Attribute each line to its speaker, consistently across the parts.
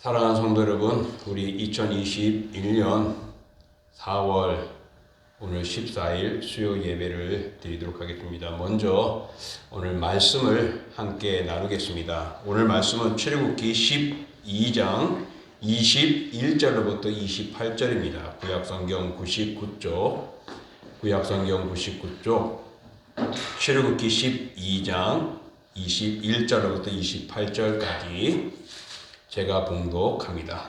Speaker 1: 사랑하는 성도 여러분, 우리 2021년 4월 오늘 14일 수요 예배를 드리도록 하겠습니다. 먼저 오늘 말씀을 함께 나누겠습니다. 오늘 말씀은 출애굽기 12장 21절로부터 28절입니다. 구약성경 99쪽 출애굽기 12장 21절로부터 28절까지 제가 봉독합니다.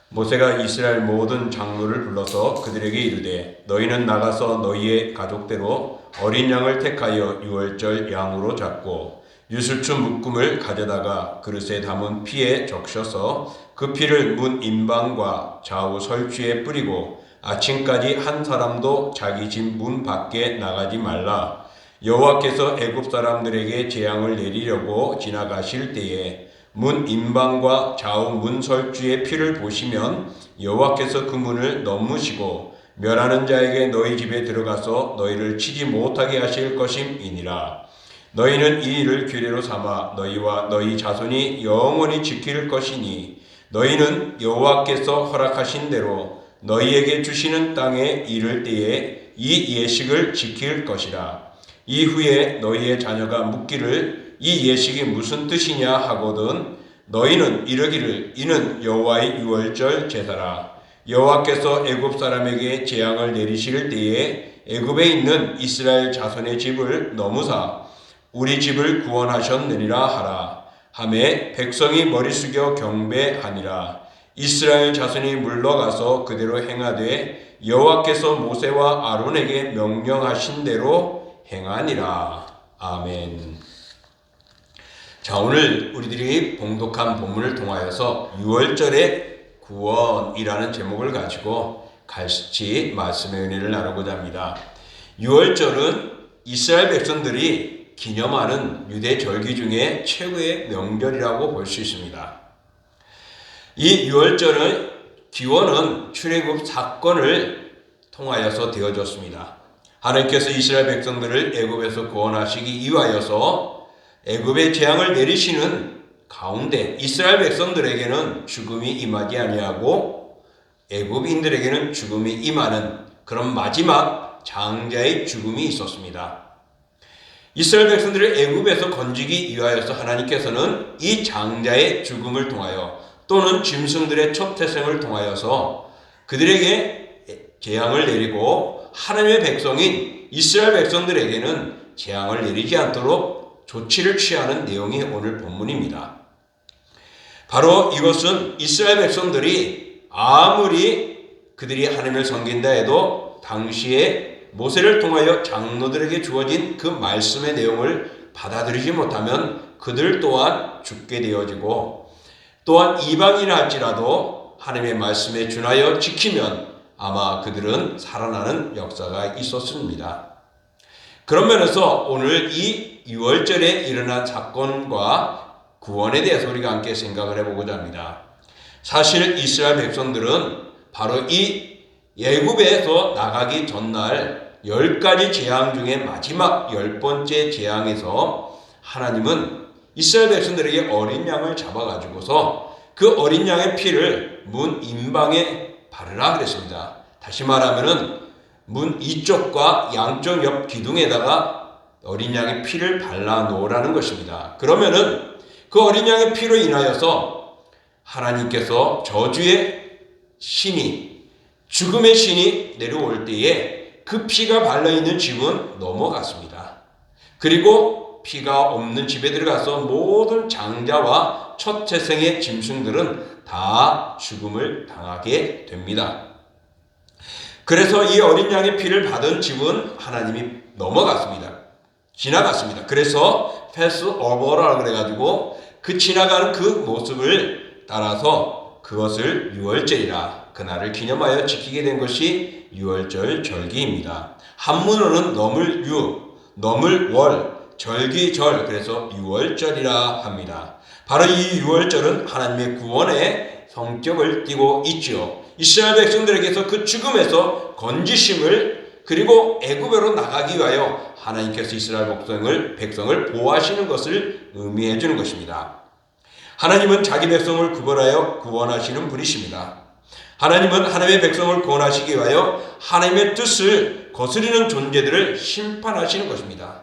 Speaker 1: 모세가 이스라엘 모든 장로를 불러서 그들에게 이르되 너희는 나가서 너희의 가족대로 어린 양을 택하여 유월절 양으로 잡고 유술추 묶음을 가져다가 그릇에 담은 피에 적셔서 그 피를 문 임방과 좌우 설주에 뿌리고 아침까지 한 사람도 자기 집 문 밖에 나가지 말라. 여호와께서 애굽 사람들에게 재앙을 내리려고 지나가실 때에 문 임방과 좌우 문 설주의 피를 보시면 여호와께서 그 문을 넘으시고 멸하는 자에게 너희 집에 들어가서 너희를 치지 못하게 하실 것임이니라. 너희는 이 일을 규례로 삼아 너희와 너희 자손이 영원히 지킬 것이니 너희는 여호와께서 허락하신 대로 너희에게 주시는 땅에 이를 때에 이 예식을 지킬 것이라. 이후에 너희의 자녀가 묻기를 이 예식이 무슨 뜻이냐 하거든 너희는 이르기를 이는 여호와의 유월절 제사라. 여호와께서 애굽 사람에게 재앙을 내리실 때에 애굽에 있는 이스라엘 자손의 집을 넘으사 우리 집을 구원하셨느니라 하라. 하매 백성이 머리 숙여 경배하니라. 이스라엘 자손이 물러가서 그대로 행하되 여호와께서 모세와 아론에게 명령하신 대로 행하니라. 아멘. 자, 오늘 우리들이 봉독한 본문을 통하여서 유월절의 구원이라는 제목을 가지고 같이 말씀의 은혜를 나누고자 합니다. 유월절은 이스라엘 백성들이 기념하는 유대 절기 중에 최고의 명절이라고 볼 수 있습니다. 이 유월절의 기원은 출애굽 사건을 통하여서 되어졌습니다. 하나님께서 이스라엘 백성들을 애굽에서 구원하시기 위하여서 애굽의 재앙을 내리시는 가운데 이스라엘 백성들에게는 죽음이 임하지 아니하고 애굽인들에게는 죽음이 임하는 그런 마지막 장자의 죽음이 있었습니다. 이스라엘 백성들을 애굽에서 건지기 위하여서 하나님께서는 이 장자의 죽음을 통하여 또는 짐승들의 첫 태생을 통하여서 그들에게 재앙을 내리고 하나님의 백성인 이스라엘 백성들에게는 재앙을 내리지 않도록 조치를 취하는 내용이 오늘 본문입니다. 바로 이것은 이스라엘 백성들이 아무리 그들이 하나님을 섬긴다 해도 당시에 모세를 통하여 장로들에게 주어진 그 말씀의 내용을 받아들이지 못하면 그들 또한 죽게 되어지고 또한 이방인이라 할지라도 하나님의 말씀에 준하여 지키면 아마 그들은 살아나는 역사가 있었습니다. 그런 면에서 오늘 이 유월절에 일어난 사건과 구원에 대해서 우리가 함께 생각을 해보고자 합니다. 사실 이스라엘 백성들은 바로 이 애굽에서 나가기 전날 10가지 재앙 중에 마지막 10번째 재앙에서 하나님은 이스라엘 백성들에게 어린 양을 잡아가지고서 그 어린 양의 피를 문 임방에 바르라 그랬습니다. 다시 말하면은 문 이쪽과 양쪽 옆 기둥에다가 어린 양의 피를 발라 놓으라는 것입니다. 그러면은 그 어린 양의 피로 인하여서 하나님께서 저주의 신이 죽음의 신이 내려올 때에 그 피가 발라있는 집은 넘어갔습니다. 그리고 피가 없는 집에 들어가서 모든 장자와 첫 태생의 짐승들은 다 죽음을 당하게 됩니다. 그래서 이 어린 양의 피를 받은 집은 하나님이 넘어갔습니다. 지나갔습니다. 그래서 패스 오버라고 그래가지고 그 지나가는 그 모습을 따라서 그것을 유월절이라 그날을 기념하여 지키게 된 것이 유월절 절기입니다. 한문어는 넘을 유, 넘을 월, 절기절, 그래서 유월절이라 합니다. 바로 이 유월절은 하나님의 구원의 성격을 띠고 있죠. 이스라엘 백성들에게서 그 죽음에서 건지심을 그리고 애굽으로 나가기 위하여 하나님께서 이스라엘 백성을 보호하시는 것을 의미해 주는 것입니다. 하나님은 자기 백성을 구별하여 구원하시는 분이십니다. 하나님은 하나님의 백성을 구원하시기 위하여 하나님의 뜻을 거스리는 존재들을 심판하시는 것입니다.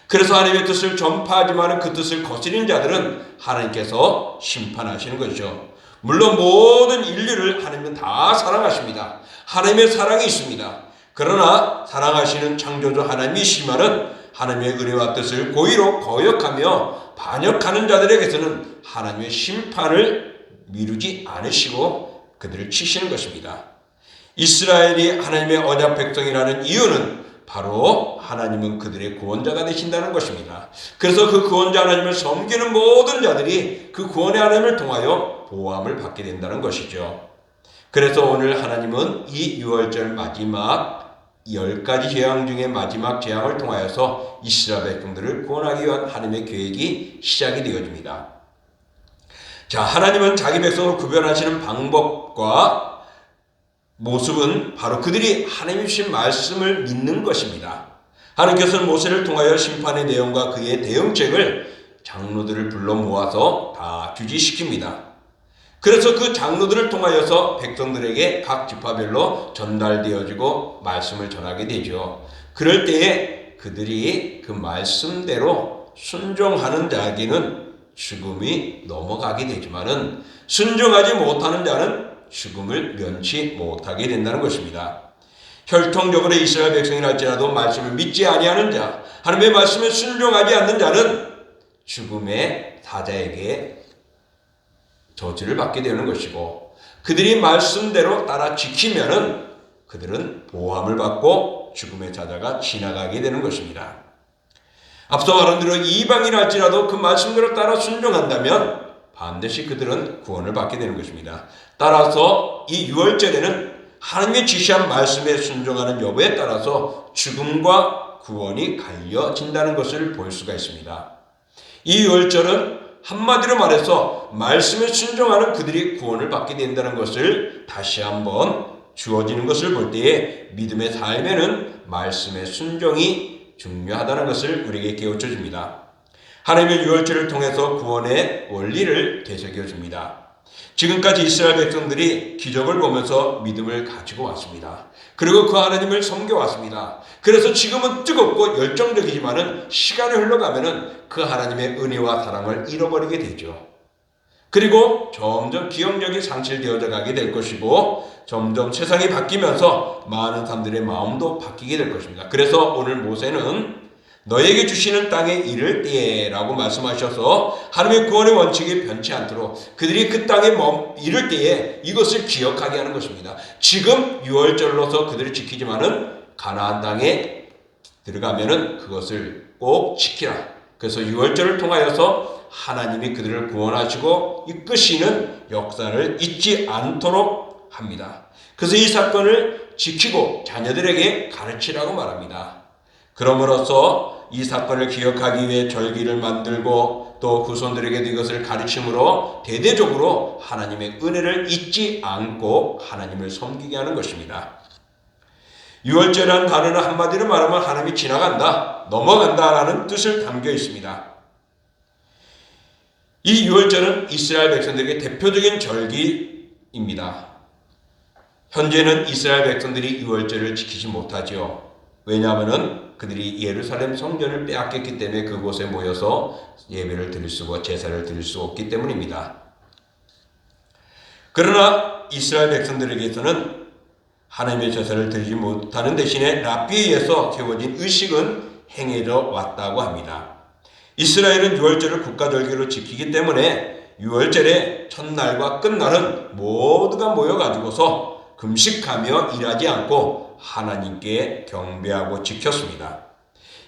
Speaker 1: 그래서 하나님의 뜻을 전파하지만 그 뜻을 거스리는 자들은 하나님께서 심판하시는 것이죠. 물론 모든 인류를 하나님은 다 사랑하십니다. 하나님의 사랑이 있습니다. 그러나 사랑하시는 창조주 하나님이시지만은 하나님의 은혜와 뜻을 고의로 거역하며 반역하는 자들에게서는 하나님의 심판을 미루지 않으시고 그들을 치시는 것입니다. 이스라엘이 하나님의 언약 백성이라는 이유는 바로 하나님은 그들의 구원자가 되신다는 것입니다. 그래서 그 구원자 하나님을 섬기는 모든 자들이 그 구원의 하나님을 통하여 보호함을 받게 된다는 것이죠. 그래서 오늘 하나님은 이 6월절 마지막 10가지 재앙 중에 마지막 재앙을 통하여서 이스라엘 백성들을 구원하기 위한 하나님의 계획이 시작이 되어집니다. 자, 하나님은 자기 백성을 구별하시는 방법과 모습은 바로 그들이 하나님이 주신 말씀을 믿는 것입니다. 하나님께서는 모세를 통하여 심판의 내용과 그의 대응책을 장로들을 불러 모아서 다 주지시킵니다. 그래서 그 장로들을 통하여서 백성들에게 각 지파별로 전달되어지고 말씀을 전하게 되죠. 그럴 때에 그들이 그 말씀대로 순종하는 자에게는 죽음이 넘어가게 되지만은 순종하지 못하는 자는 죽음을 면치 못하게 된다는 것입니다. 혈통적으로 이스라엘 백성이라 할지라도 말씀을 믿지 아니하는 자, 하나님의 말씀에 순종하지 않는 자는 죽음의 사자에게 저주를 받게 되는 것이고, 그들이 말씀대로 따라 지키면은 그들은 보호함을 받고 죽음의 사자가 지나가게 되는 것입니다. 앞서 말한 대로 이방이라 할지라도 그 말씀대로 따라 순종한다면 반드시 그들은 구원을 받게 되는 것입니다. 따라서 이 6월절에는 하나님의 지시한 말씀에 순종하는 여부에 따라서 죽음과 구원이 갈려진다는 것을 볼 수가 있습니다. 이 6월절은 한마디로 말해서 말씀에 순종하는 그들이 구원을 받게 된다는 것을 다시 한번 주어지는 것을 볼 때에 믿음의 삶에는 말씀의 순종이 중요하다는 것을 우리에게 깨우쳐 줍니다. 하나님의 6월절을 통해서 구원의 원리를 되새겨 줍니다. 지금까지 이스라엘 백성들이 기적을 보면서 믿음을 가지고 왔습니다. 그리고 그 하나님을 섬겨왔습니다. 그래서 지금은 뜨겁고 열정적이지만은 시간이 흘러가면은 그 하나님의 은혜와 사랑을 잃어버리게 되죠. 그리고 점점 기억력이 상실되어져 가게 될 것이고, 점점 세상이 바뀌면서 많은 사람들의 마음도 바뀌게 될 것입니다. 그래서 오늘 모세는 너에게 주시는 땅에 이를 때라고 말씀하셔서 하나님의 구원의 원칙이 변치 않도록 그들이 그 땅에 이를 때에 이것을 기억하게 하는 것입니다. 지금 6월절로서 그들을 지키지만은 가나안 땅에 들어가면은 그것을 꼭 지키라. 그래서 6월절을 통하여서 하나님이 그들을 구원하시고 이끄시는 역사를 잊지 않도록 합니다. 그래서 이 사건을 지키고 자녀들에게 가르치라고 말합니다. 그럼으로써 이 사건을 기억하기 위해 절기를 만들고 또 후손들에게도 이것을 가르침으로 대대적으로 하나님의 은혜를 잊지 않고 하나님을 섬기게 하는 것입니다. 6월절이라는 단어는 한마디로 말하면 하나님이 지나간다, 넘어간다라는 뜻을 담겨 있습니다. 이 6월절은 이스라엘 백성들에게 대표적인 절기입니다. 현재는 이스라엘 백성들이 6월절을 지키지 못하죠. 왜냐하면 그들이 예루살렘 성전을 빼앗겼기 때문에 그곳에 모여서 예배를 드릴 수고 제사를 드릴 수 없기 때문입니다. 그러나 이스라엘 백성들에게서는 하나님의 제사를 드리지 못하는 대신에 랍비에 의해서 세워진 의식은 행해져 왔다고 합니다. 이스라엘은 6월절을 국가절기로 지키기 때문에 6월절의 첫날과 끝날은 모두가 모여가지고서 금식하며 일하지 않고 하나님께 경배하고 지켰습니다.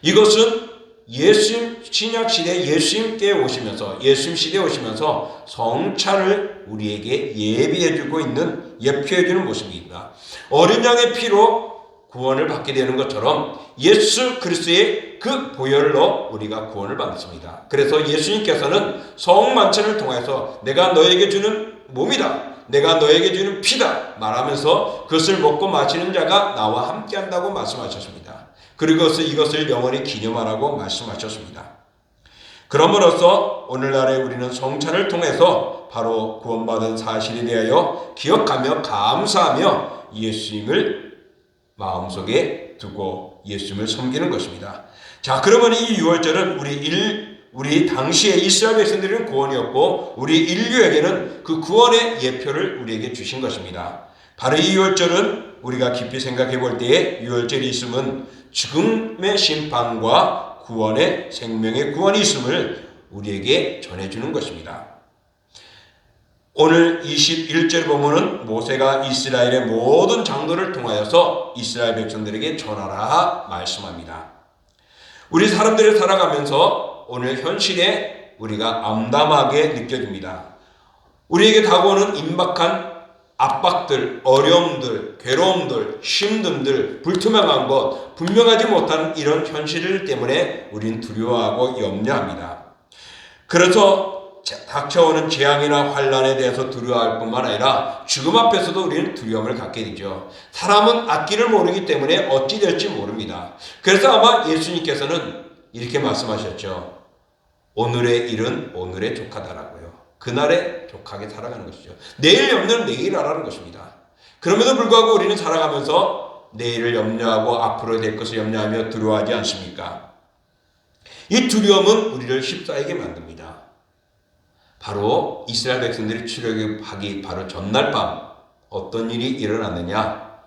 Speaker 1: 이것은 예수님 신약시대 예수님께 오시면서 예수님 시대에 오시면서 성찬을 우리에게 예비해주고 있는 예표해주는 모습입니다. 어린 양의 피로 구원을 받게 되는 것처럼 예수 그리스도의 그 보혈로 우리가 구원을 받습니다. 그래서 예수님께서는 성만찬을 통해서 내가 너에게 주는 몸이다, 내가 너에게 주는 피다 말하면서 그것을 먹고 마시는 자가 나와 함께한다고 말씀하셨습니다. 그리고 이것을 영원히 기념하라고 말씀하셨습니다. 그럼으로써 오늘날에 우리는 성찬을 통해서 바로 구원받은 사실에 대하여 기억하며 감사하며 예수님을 마음속에 두고 예수님을 섬기는 것입니다. 자, 그러면 이 유월절은 우리 당시에 이스라엘 백성들은 구원이었고 우리 인류에게는 그 구원의 예표를 우리에게 주신 것입니다. 바로 이 유월절은 우리가 깊이 생각해 볼 때에 유월절이 있음은 죽음의 심판과 구원의 생명의 구원이 있음을 우리에게 전해주는 것입니다. 오늘 21절 보면은 모세가 이스라엘의 모든 장로를 통하여서 이스라엘 백성들에게 전하라 말씀합니다. 우리 사람들이 살아가면서 오늘 현실에 우리가 암담하게 느껴집니다. 우리에게 다가오는 임박한 압박들, 어려움들, 괴로움들, 힘듦들, 불투명한 것, 분명하지 못한 이런 현실 때문에 우리는 두려워하고 염려합니다. 그래서 닥쳐오는 재앙이나 환난에 대해서 두려워할 뿐만 아니라 죽음 앞에서도 우리는 두려움을 갖게 되죠. 사람은 앞길을 모르기 때문에 어찌 될지 모릅니다. 그래서 아마 예수님께서는 이렇게 말씀하셨죠. 오늘의 일은 오늘에 족하다라고요. 그날에 족하게 살아가는 것이죠. 내일 염려는 내일 하라는 것입니다. 그럼에도 불구하고 우리는 살아가면서 내일을 염려하고 앞으로 될 것을 염려하며 두려워하지 않습니까? 이 두려움은 우리를 휩싸이게 만듭니다. 바로 이스라엘 백성들이 출애굽하기 바로 전날 밤 어떤 일이 일어났느냐?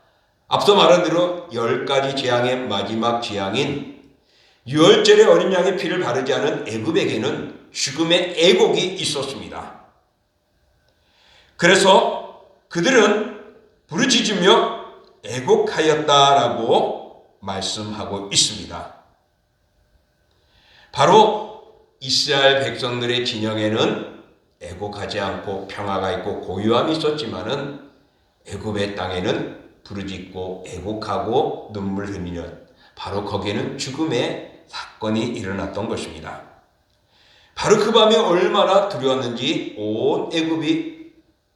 Speaker 1: 앞서 말한 대로 10가지 재앙의 마지막 재앙인 유월절에 어린 양의 피를 바르지 않은 애굽에게는 죽음의 애곡이 있었습니다. 그래서 그들은 부르짖으며 애곡하였다라고 말씀하고 있습니다. 바로 이스라엘 백성들의 진영에는 애곡하지 않고 평화가 있고 고요함이 있었지만은 애굽의 땅에는 부르짖고 애곡하고 눈물 흘리는 바로 거기에는 죽음의 사건이 일어났던 것입니다. 바로 그 밤이 얼마나 두려웠는지 온 애굽이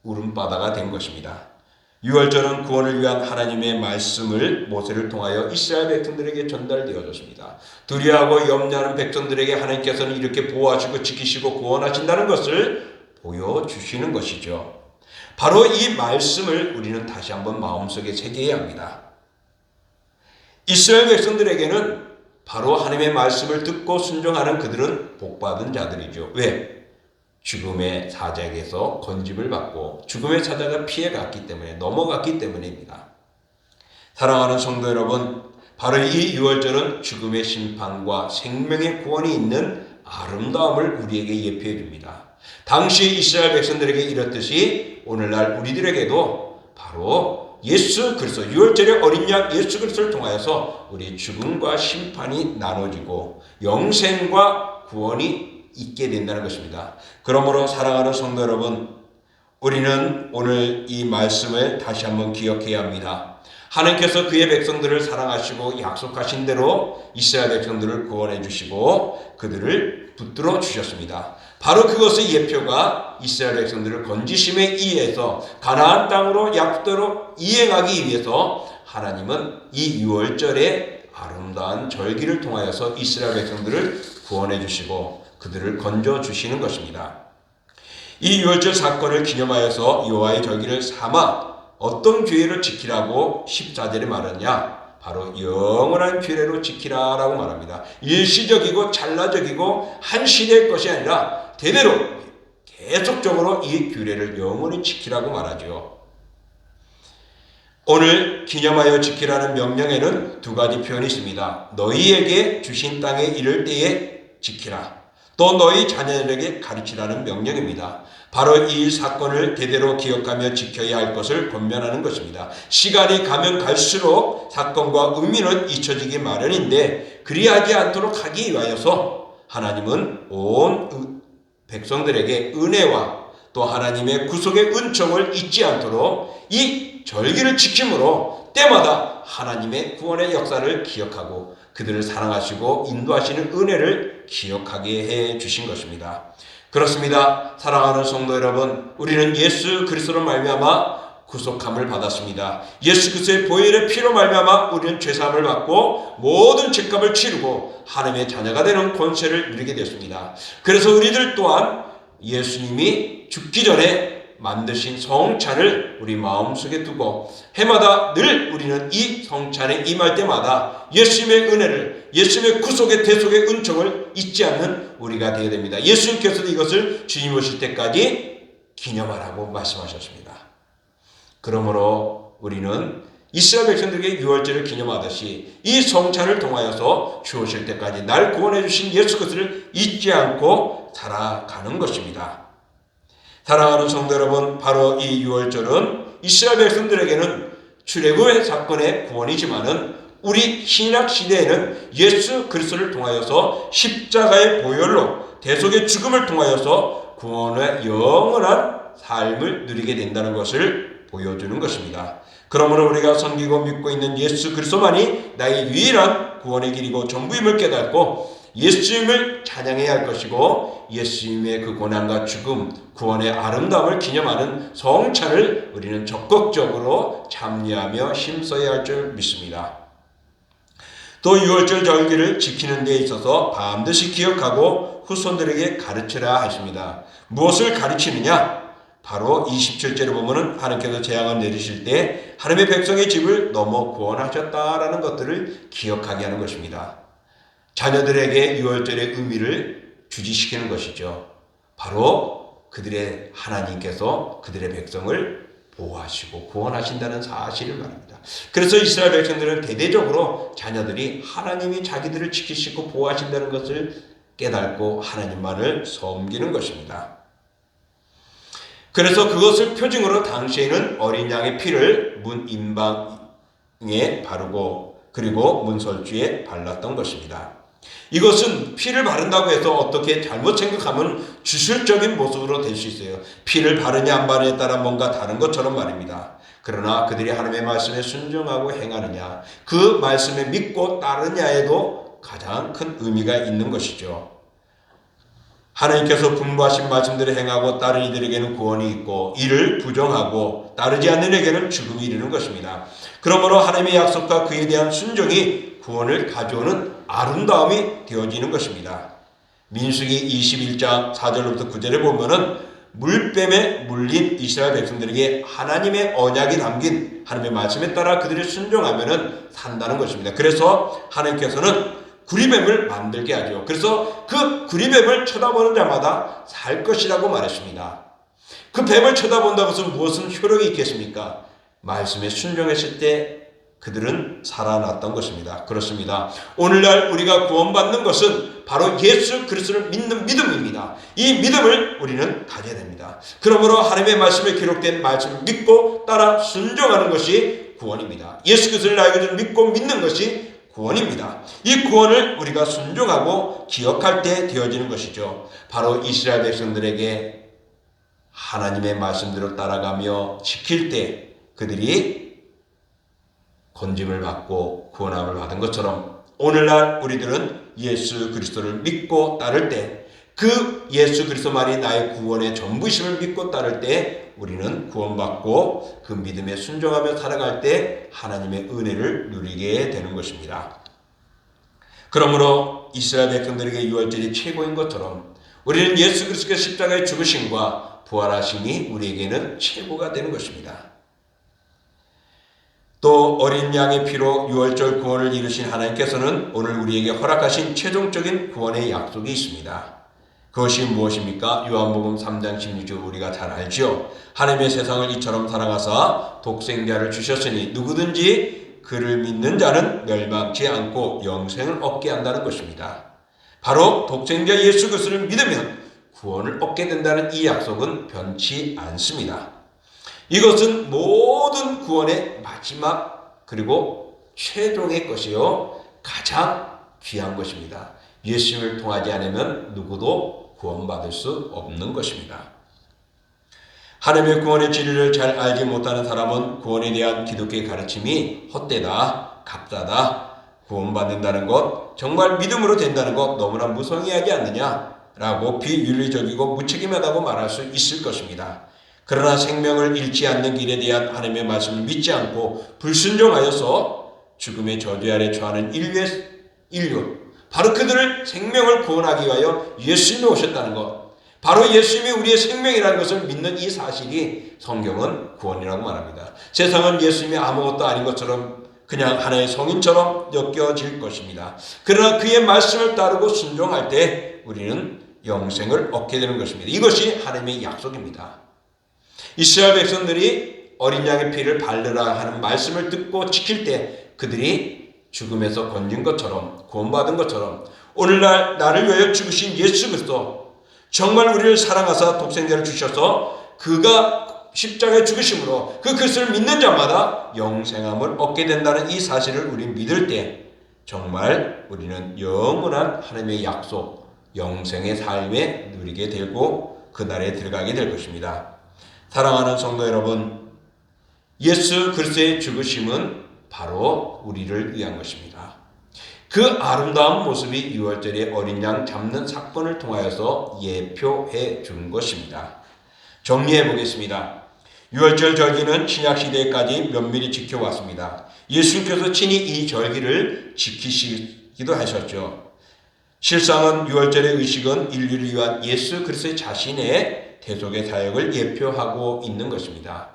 Speaker 1: 울음바다가 된 것입니다. 유월절은 구원을 위한 하나님의 말씀을 모세를 통하여 이스라엘 백성들에게 전달되어졌습니다. 두려워하고 염려하는 백성들에게 하나님께서는 이렇게 보호하시고 지키시고 구원하신다는 것을 보여주시는 것이죠. 바로 이 말씀을 우리는 다시 한번 마음속에 새겨야 합니다. 이스라엘 백성들에게는 바로 하나님의 말씀을 듣고 순종하는 그들은 복받은 자들이죠. 왜? 죽음의 사자에게서 건집을 받고 죽음의 사자가 피해갔기 때문에 넘어갔기 때문입니다. 사랑하는 성도 여러분, 바로 이 유월절은 죽음의 심판과 생명의 구원이 있는 아름다움을 우리에게 예표해 줍니다. 당시 이스라엘 백성들에게 이렇듯이 오늘날 우리들에게도 바로 예수 그리스도 유월절의 어린 양 예수 그리스도를 통하여서 우리 죽음과 심판이 나눠지고 영생과 구원이 있게 된다는 것입니다. 그러므로 사랑하는 성도 여러분, 우리는 오늘 이 말씀을 다시 한번 기억해야 합니다. 하나님께서 그의 백성들을 사랑하시고 약속하신 대로 이스라엘 백성들을 구원해 주시고 그들을 붙들어 주셨습니다. 바로 그것의 예표가 이스라엘 백성들을 건지심에 의해서 가나안 땅으로 약속대로 이행하기 위해서 하나님은 이 유월절의 아름다운 절기를 통하여서 이스라엘 백성들을 구원해 주시고 그들을 건져 주시는 것입니다. 이 유월절 사건을 기념하여서 여호와의 절기를 삼아 어떤 규례를 지키라고 14절에 말하냐? 바로 영원한 규례로 지키라라고 말합니다. 일시적이고 찰나적이고 한 시대의 것이 아니라 대대로 계속적으로 이 규례를 영원히 지키라고 말하죠. 오늘 기념하여 지키라는 명령에는 두 가지 표현이 있습니다. 너희에게 주신 땅에 이를 때에 지키라. 또 너희 자녀들에게 가르치라는 명령입니다. 바로 이 사건을 대대로 기억하며 지켜야 할 것을 권면하는 것입니다. 시간이 가면 갈수록 사건과 의미는 잊혀지기 마련인데 그리하지 않도록 하기 위하여서 하나님은 온 백성들에게 은혜와 또 하나님의 구속의 은총을 잊지 않도록 이 절기를 지킴으로 때마다 하나님의 구원의 역사를 기억하고 그들을 사랑하시고 인도하시는 은혜를 기억하게 해 주신 것입니다. 그렇습니다. 사랑하는 성도 여러분, 우리는 예수 그리스도로 말미암아 구속함을 받았습니다. 예수 그리스도의 보혈의 피로 말미암아 우리는 죄사함을 받고 모든 죄값을 치르고 하나님의 자녀가 되는 권세를 누리게 됐습니다. 그래서 우리들 또한 예수님이 죽기 전에 만드신 성찬을 우리 마음속에 두고 해마다 늘 우리는 이 성찬에 임할 때마다 예수님의 은혜를, 예수님의 구속의 대속의 은총을 잊지 않는 우리가 되어야 됩니다. 예수님께서도 이것을 주님 오실 때까지 기념하라고 말씀하셨습니다. 그러므로 우리는 이스라엘 백성들에게 유월절을 기념하듯이 이 성찬을 통하여서 주 오실 때까지 날 구원해 주신 예수 그리스도를 잊지 않고 살아가는 것입니다. 사랑하는 성도 여러분, 바로 이 유월절은 이스라엘 백성들에게는 출애굽의 사건의 구원이지만은 우리 신약 시대에는 예수 그리스도를 통하여서 십자가의 보혈로 대속의 죽음을 통하여서 구원의 영원한 삶을 누리게 된다는 것을 보여주는 것입니다. 그러므로 우리가 섬기고 믿고 있는 예수 그리스도만이 나의 유일한 구원의 길이고 전부임을 깨닫고 예수님을 찬양해야 할 것이고 예수님의 그 고난과 죽음, 구원의 아름다움을 기념하는 성찬을 우리는 적극적으로 참여하며 힘써야 할 줄 믿습니다. 또 유월절 절기를 지키는 데 있어서 반드시 기억하고 후손들에게 가르치라 하십니다. 무엇을 가르치느냐? 바로 27절에 보면은 하나님께서 재앙을 내리실 때 하나님의 백성의 집을 넘어 구원하셨다라는 것들을 기억하게 하는 것입니다. 자녀들에게 유월절의 의미를 주지시키는 것이죠. 바로 그들의 하나님께서 그들의 백성을 보호하시고 구원하신다는 사실을 말합니다. 그래서 이스라엘 백성들은 대대적으로 자녀들이 하나님이 자기들을 지키시고 보호하신다는 것을 깨닫고 하나님만을 섬기는 것입니다. 그래서 그것을 표징으로 당시에는 어린 양의 피를 문 임방에 바르고 그리고 문설주에 발랐던 것입니다. 이것은 피를 바른다고 해서 어떻게 잘못 생각하면 주술적인 모습으로 될 수 있어요. 피를 바르냐 안 바르냐에 따라 뭔가 다른 것처럼 말입니다. 그러나 그들이 하나님의 말씀에 순종하고 행하느냐, 그 말씀에 믿고 따르냐에도 가장 큰 의미가 있는 것이죠. 하나님께서 분부하신 말씀대로 행하고 따른 이들에게는 구원이 있고 이를 부정하고 따르지 않는 에게는 죽음이 이르는 것입니다. 그러므로 하나님의 약속과 그에 대한 순종이 구원을 가져오는 아름다움이 되어지는 것입니다. 민수기 21장 4절부터 9절에 보면은 물뱀에 물린 이스라엘 백성들에게 하나님의 언약이 담긴 하나님의 말씀에 따라 그들이 순종하면은 산다는 것입니다. 그래서 하나님께서는 구리뱀을 만들게 하죠. 그래서 그 구리뱀을 쳐다보는 자마다 살 것이라고 말했습니다. 그 뱀을 쳐다본다고 해서 무엇은 효력이 있겠습니까? 말씀에 순종했을 때 그들은 살아났던 것입니다. 그렇습니다. 오늘날 우리가 구원받는 것은 바로 예수 그리스도를 믿는 믿음입니다. 이 믿음을 우리는 가져야 됩니다. 그러므로 하나님의 말씀에 기록된 말씀을 믿고 따라 순종하는 것이 구원입니다. 예수 그리스도를 나의 구주로 믿고 믿는 것이 구원입니다. 이 구원을 우리가 순종하고 기억할 때 되어지는 것이죠. 바로 이스라엘 백성들에게 하나님의 말씀대로 따라가며 지킬 때 그들이 건짐을 받고 구원함을 받은 것처럼 오늘날 우리들은 예수 그리스도를 믿고 따를 때 그 예수 그리스도만이 나의 구원의 전부심을 믿고 따를 때 우리는 구원받고 그 믿음에 순종하며 살아갈 때 하나님의 은혜를 누리게 되는 것입니다. 그러므로 이스라엘 백성들에게 유월절이 최고인 것처럼 우리는 예수 그리스도의 십자가의 죽으심과 부활하심이 우리에게는 최고가 되는 것입니다. 또 어린 양의 피로 유월절 구원을 이루신 하나님께서는 오늘 우리에게 허락하신 최종적인 구원의 약속이 있습니다. 그것이 무엇입니까? 요한복음 3장 16절 우리가 잘 알죠. 하나님의 세상을 이처럼 사랑하사 독생자를 주셨으니 누구든지 그를 믿는 자는 멸망치 않고 영생을 얻게 한다는 것입니다. 바로 독생자 예수 그리스도를 믿으면 구원을 얻게 된다는 이 약속은 변치 않습니다. 이것은 모든 구원의 마지막 그리고 최종의 것이요 가장 귀한 것입니다. 예수님을 통하지 않으면 누구도 구원받을 수 없는 것입니다. 하나님의 구원의 진리를 잘 알지 못하는 사람은 구원에 대한 기독교의 가르침이 헛되다, 값싸다, 구원받는다는 것, 정말 믿음으로 된다는 것 너무나 무성의하지 않느냐라고 비윤리적이고 무책임하다고 말할 수 있을 것입니다. 그러나 생명을 잃지 않는 길에 대한 하나님의 말씀을 믿지 않고 불순종하여서 죽음의 저주 아래 처하는 인류, 바로 그들을 생명을 구원하기 위하여 예수님이 오셨다는 것, 바로 예수님이 우리의 생명이라는 것을 믿는 이 사실이 성경은 구원이라고 말합니다. 세상은 예수님이 아무것도 아닌 것처럼 그냥 하나의 성인처럼 엮여질 것입니다. 그러나 그의 말씀을 따르고 순종할 때 우리는 영생을 얻게 되는 것입니다. 이것이 하나님의 약속입니다. 이스라엘 백성들이 어린 양의 피를 바르라 하는 말씀을 듣고 지킬 때 그들이 죽음에서 건진 것처럼, 구원받은 것처럼 오늘날 나를 위하여 죽으신 예수 그리스도, 정말 우리를 사랑하사 독생자를 주셔서 그가 십자가에 죽으심으로 그 그리스도를 믿는 자마다 영생함을 얻게 된다는 이 사실을 우리 믿을 때 정말 우리는 영원한 하나님의 약속, 영생의 삶에 누리게 되고 그날에 들어가게 될 것입니다. 사랑하는 성도 여러분, 예수 그리스도의 죽으심은 바로 우리를 위한 것입니다. 그 아름다운 모습이 유월절의 어린 양 잡는 사건을 통하여서 예표해 준 것입니다. 정리해 보겠습니다. 유월절 절기는 신약시대까지 면밀히 지켜왔습니다. 예수님께서 친히 이 절기를 지키시기도 하셨죠. 실상은 유월절의 의식은 인류를 위한 예수 그리스도의 자신의 대속의 사역을 예표하고 있는 것입니다.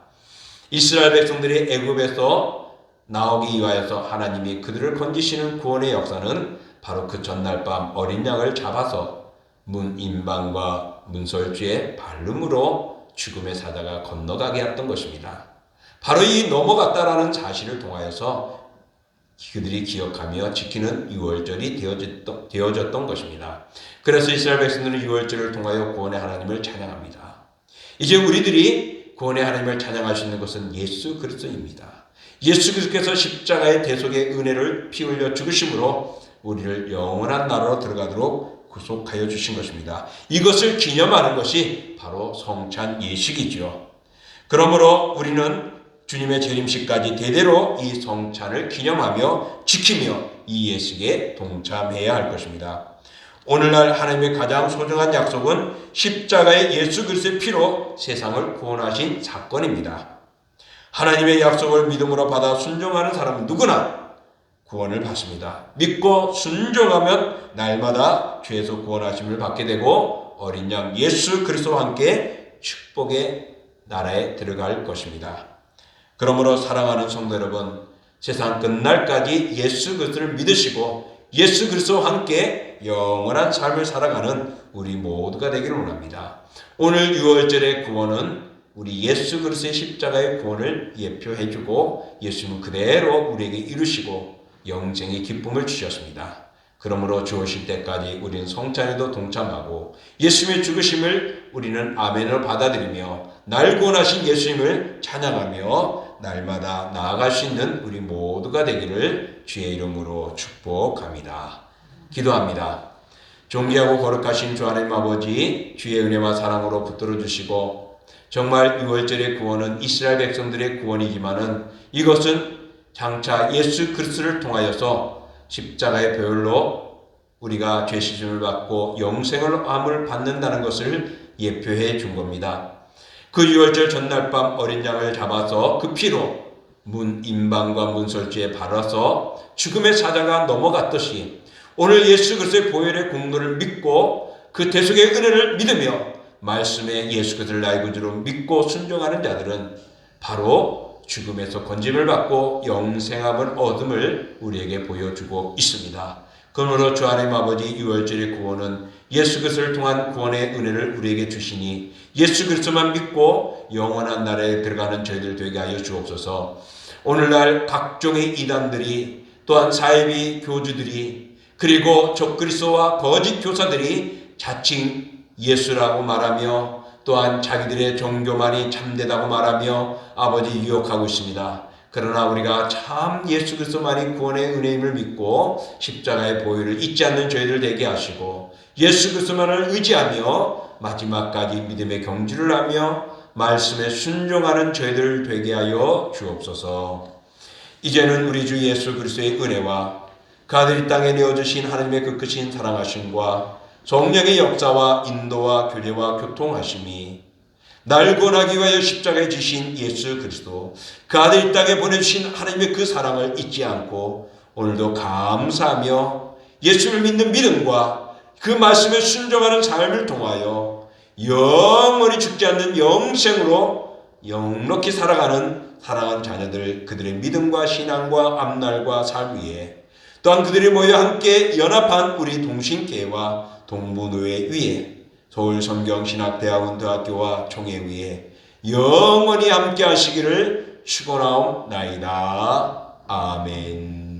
Speaker 1: 이스라엘 백성들이 애굽에서 나오기 위하여서 하나님이 그들을 건지시는 구원의 역사는 바로 그 전날 밤 어린 양을 잡아서 문인방과 문설주의 발름으로 죽음의 사자가 건너가게 했던 것입니다. 바로 이 넘어갔다라는 사실을 통하여서 그들이 기억하며 지키는 유월절이 되어졌던 것입니다. 그래서 이스라엘 백성들은 유월절을 통하여 구원의 하나님을 찬양합니다. 이제 우리들이 구원의 하나님을 찬양할 수 있는 것은 예수 그리스도입니다. 예수 그리스도께서 십자가의 대속의 은혜를 피 흘려 죽으심으로 우리를 영원한 나라로 들어가도록 구속하여 주신 것입니다. 이것을 기념하는 것이 바로 성찬 예식이죠. 그러므로 우리는 주님의 재림식까지 대대로 이 성찬을 기념하며 지키며 이 예식에 동참해야 할 것입니다. 오늘날 하나님의 가장 소중한 약속은 십자가의 예수 그리스도의 피로 세상을 구원하신 사건입니다. 하나님의 약속을 믿음으로 받아 순종하는 사람은 누구나 구원을 받습니다. 믿고 순종하면 날마다 죄에서 구원하심을 받게 되고 어린 양 예수 그리스도와 함께 축복의 나라에 들어갈 것입니다. 그러므로 사랑하는 성도 여러분, 세상 끝날까지 예수 그리스도를 믿으시고 예수 그리스도와 함께 영원한 삶을 살아가는 우리 모두가 되기를 원합니다. 오늘 유월절의 구원은 우리 예수 그리스도의 십자가의 구원을 예표해주고 예수님은 그대로 우리에게 이루시고 영생의 기쁨을 주셨습니다. 그러므로 주 오실 때까지 우리는 성찬에도 동참하고 예수님의 죽으심을 우리는 아멘으로 받아들이며 날 구원하신 예수님을 찬양하며 날마다 나아갈 수 있는 우리 모두가 되기를 주의 이름으로 축복합니다. 기도합니다. 존귀하고 거룩하신 주 하나님 아버지, 주의 은혜와 사랑으로 붙들어 주시고 정말 유월절의 구원은 이스라엘 백성들의 구원이지만은 이것은 장차 예수 그리스도를 통하여서 십자가의 보혈로 우리가 죄 씻음을 받고 영생을 받는다는 것을 예표해 준 겁니다. 그 유월절 전날 밤 어린 양을 잡아서 그 피로 문인방과 문설주에 발라서 죽음의 사자가 넘어갔듯이 오늘 예수 그리스도의 보혈의 공로를 믿고 그 대속의 은혜를 믿으며 말씀에 예수 그리스도를 나의 구주로 믿고 순종하는 자들은 바로 죽음에서 건짐을 받고 영생함을 얻음을 우리에게 보여주고 있습니다. 그러므로 주 하나님 아버지 유월절의 구원은 예수 그리스도를 통한 구원의 은혜를 우리에게 주시니 예수 그리스도만 믿고 영원한 나라에 들어가는 저희들 되게 하여 주옵소서. 오늘날 각종의 이단들이 또한 사이비 교주들이 그리고 적그리스도와 거짓 교사들이 자칭 예수라고 말하며 또한 자기들의 종교만이 참되다고 말하며 아버지 유혹하고 있습니다. 그러나 우리가 참 예수 그리스도만이 구원의 은혜임을 믿고 십자가의 보혈을 잊지 않는 저희들 되게 하시고 예수 그리스도만을 의지하며 마지막까지 믿음의 경주를 하며 말씀에 순종하는 저희들 되게 하여 주옵소서. 이제는 우리 주 예수 그리스도의 은혜와 그 아들 이 땅에 내어주신 하나님의 그 크신 사랑하심과 성령의 역사와 인도와 교제와 교통하심이 날 구원하기 위하여 십자가에 지신 예수 그리스도, 그 아들 이 땅에 보내주신 하나님의 그 사랑을 잊지 않고 오늘도 감사하며 예수를 믿는 믿음과 그 말씀에 순종하는 삶을 통하여 영원히 죽지 않는 영생으로 영록히 살아가는 사랑하는 자녀들, 그들의 믿음과 신앙과 앞날과 삶 위에, 또한 그들이 모여 함께 연합한 우리 동신교회와 동부노회 위에, 서울성경신학대학원대학교와 총회 위에 영원히 함께 하시기를 축원하옵나이다. 아멘.